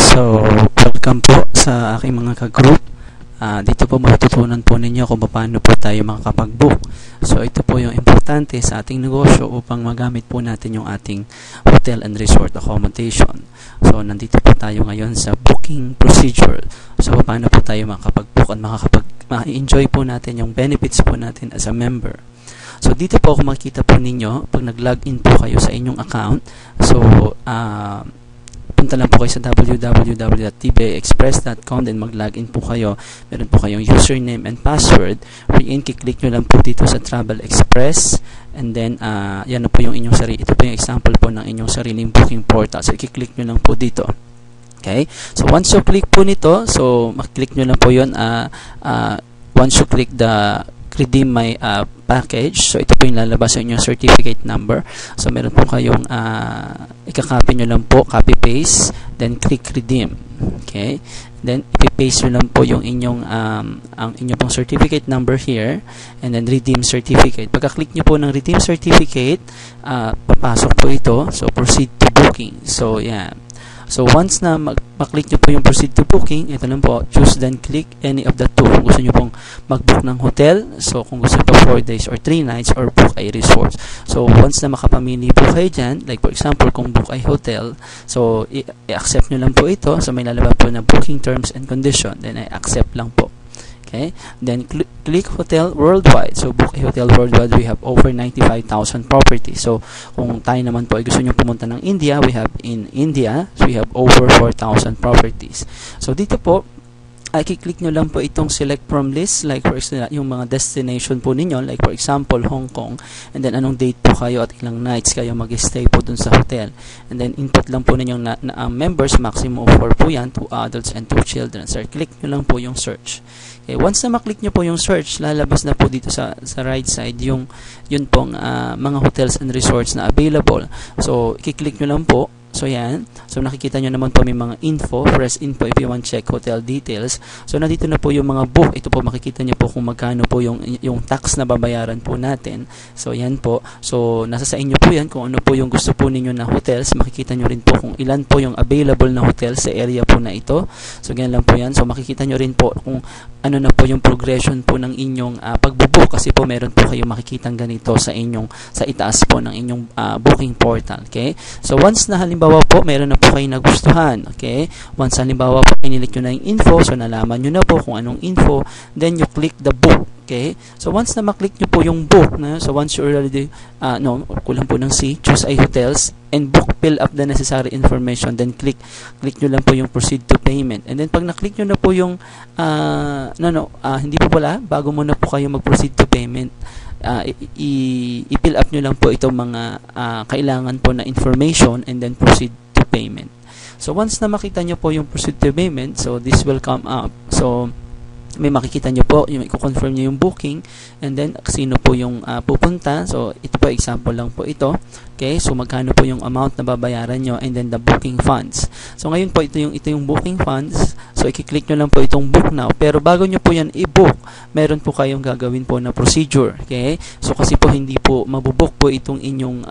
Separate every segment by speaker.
Speaker 1: So, welcome po sa aking mga ka-group. Dito po matututunan po ninyo kung paano po tayo makakapag-book. So, ito po yung importante sa ating negosyo upang magamit po natin yung ating hotel and resort accommodation. So, nandito po tayo ngayon sa booking procedure. So, paano po tayo makakapag-book at ma-enjoy po natin yung benefits po natin as a member. So, dito po kung makikita po ninyo, pag nag-login po kayo sa inyong account, so, punta lang po kayo sa www.tbaexpress.com, then mag-login po kayo. Meron po kayong username and password. Wherein, kiklik nyo lang po dito sa Travel Express. And then, yan na po yung inyong sarili. Ito po yung example po ng inyong sariling booking portal. So, kiklik nyo lang po dito. Okay? So, once you click po nito, so, makiklik nyo lang po yun. Once you click the redeem my package, so ito po yung lalabas sa inyong certificate number. So meron po kayong ika-copy nyo lang po, copy paste, then click redeem. Okay, then ipi-paste nyo lang po yung inyong ang inyong pong certificate number here, and then redeem certificate. Pagka-click nyo po ng redeem certificate, papasok po ito. So proceed to booking. So yan. So, once na maklik nyo po yung proceed to booking, ito lang po, choose then click any of the two. Kung gusto nyo pong mag-book ng hotel, so kung gusto nyo po 4 days or 3 nights, or book a resort. So, once na makapamili po kayo dyan, like for example, kung book ay hotel, so i-accept nyo lang po ito. So, may lalabas po na booking terms and condition, then i-accept lang po. Okay, then click hotel worldwide. So book a hotel worldwide. We have over 95,000 properties. So kung tayo naman po ay gusto nyo pumunta ng India, we have in India, so we have over 4,000 properties. So dito po ay kiklik nyo lang po itong select from list, like for example, yung mga destination po ninyo, like for example, Hong Kong, and then anong date po kayo at ilang nights kayo mag-stay po dun sa hotel. And then input lang po ninyo na members, maximum of 4 po yan, 2 adults and 2 children. So click nyo lang po yung search. Okay, once na maklik nyo po yung search, lalabas na po dito sa right side yun pong mga hotels and resorts na available. So kiklik nyo lang po. So yan, so nakikita nyo naman po may mga info, press info if you want check hotel details. So nandito na po yung mga book. Ito po makikita nyo po kung magkano po yung tax na babayaran po natin. So yan po, so nasa sa inyo po yan kung ano po yung gusto po ninyo na hotels. Makikita nyo rin po kung ilan po yung available na hotels sa area po na ito. So ganyan lang po yan. So makikita nyo rin po kung ano na po yung progression po ng inyong pagbubook, kasi po meron po kayong makikitang ganito sa itaas po ng inyong booking portal. Okay, so once na halimbawa po meron na po kayo nagustuhan, okay, once halimbawa po pinilik nyo na yung info, so nalaman nyo na po kung anong info, then you click the book. Okay, so once na maklik nyo po yung book na, so once you already kulang po ng C, choose a hotels and book, fill up the necessary information, then click nyo lang po yung proceed to payment. And then pag na-click nyo na po yung hindi po pala, bago muna po kayo mag-proceed to payment, i-fill up nyo lang po itong mga kailangan po na information, and then proceed to payment. So once na makita nyo po yung proceed to payment, so this will come up. So may makikita nyo po, yung i-confirm nyo yung booking, and then sino po yung pupunta. So ito po example lang po ito. Okay, so magkano po yung amount na babayaran nyo, and then the booking funds. So ngayon po ito yung booking funds. So i-click nyo lang po itong book now. Pero bago nyo po yan i-book, meron po kayong gagawin po na procedure. Okay, so kasi po hindi po mabubook po itong inyong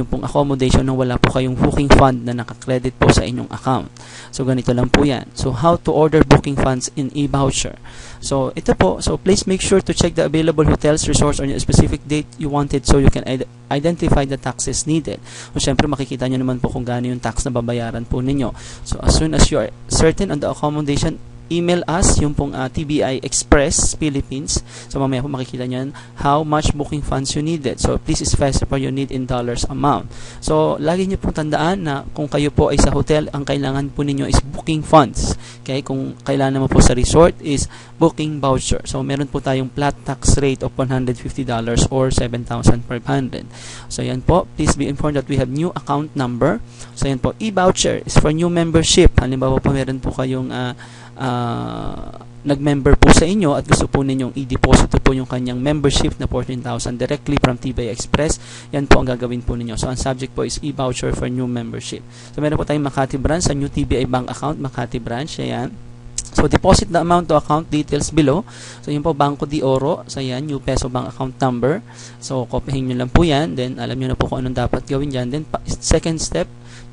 Speaker 1: pong accommodation nang wala po kayong booking fund na nakakredit po sa inyong account. So ganito lang po yan. So how to order booking funds in e-voucher. So ito po, so please make sure to check the available hotels, resorts on your specific date you wanted, so you can identify the taxes needed. So syempre makikita nyo naman po kung gaano yung tax na babayaran po ninyo. So as soon as you are certain on the accommodation, email us yung pong TBI Express Philippines. So mamaya po makikita nyo how much booking funds you needed. So please specify your need in dollars amount. So lagi nyo pong tandaan na kung kayo po ay sa hotel, ang kailangan po ninyo is booking funds. Okay, kung kailangan naman po sa resort is booking voucher. So meron po tayong flat tax rate of $150 or 7,500. So yan po, please be informed that we have new account number. So yan po, e-voucher is for new membership. Halimbawa po meron po kayong nag-member po sa inyo at gusto po ninyong i-deposit po yung kanyang membership na 14,000 directly from TBI Express, yan po ang gagawin po ninyo. So ang subject po is e-voucher for new membership. So meron po tayong Makati branch sa new TBI bank account, Makati branch, ayan. So deposit the amount to account details below. So yun po, Banco de Oro, so yan, new peso bank account number. So kopyahin nyo lang po yan, then alam nyo na po kung anong dapat gawin dyan. Then second step,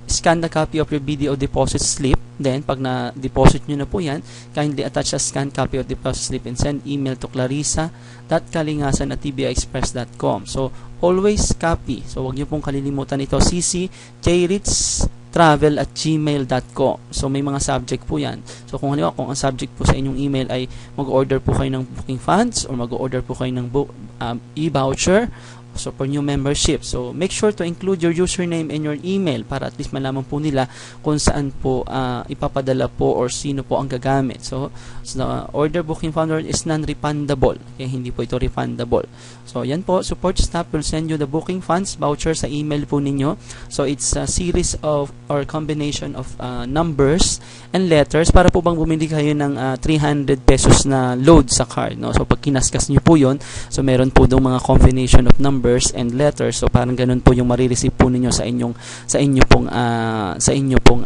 Speaker 1: scan the copy of your BDO deposit slip. Then, pag na-deposit nyo na po yan, kindly attach a scanned copy of deposit slip and send email to clarissa.kalingasan@tbixpress.com. So, always copy. So, wag nyo pong kalilimutan ito. CC jritztravel@gmail.com. So, may mga subject po yan. So, kung halimbawa, kung ang subject po sa inyong email ay mag-order po kayo ng booking funds or mag-order po kayo ng e-voucher, so for new membership. So make sure to include your username and your email para at least malaman po nila kung saan po ipapadala po or sino po ang gagamit. So the order booking founder is non-refundable. Okay, hindi po ito refundable. So yan po, support staff will send you the booking funds voucher sa email po ninyo. So it's a series of or combination of numbers and letters para po bang bumili kayo ng 300 pesos na load sa card, no? So pag kinaskas niyo po 'yon, so meron po daw mga combination of numbers and letters. So parang ganun po yung marireceive po ninyo sa inyo pong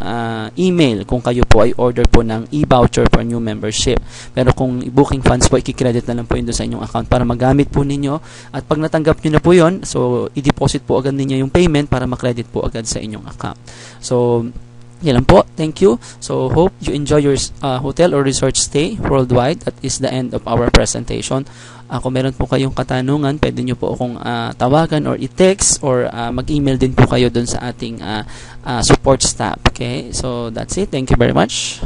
Speaker 1: email kung kayo po ay order po ng e-voucher for new membership. Pero kung booking funds po, i-credit na lang po yun sa inyong account para magamit po ninyo. At pag natanggap nyo na po yun, so i-deposit po agad ninyo yung payment para makredit po agad sa inyong account. So yan lang po. Thank you. So hope you enjoy your hotel or resort stay worldwide. That is the end of our presentation. Kung meron po kayong katanungan, pwede nyo po akong tawagan or i-text or mag-email din po kayo dun sa ating support staff. Okay? So that's it. Thank you very much.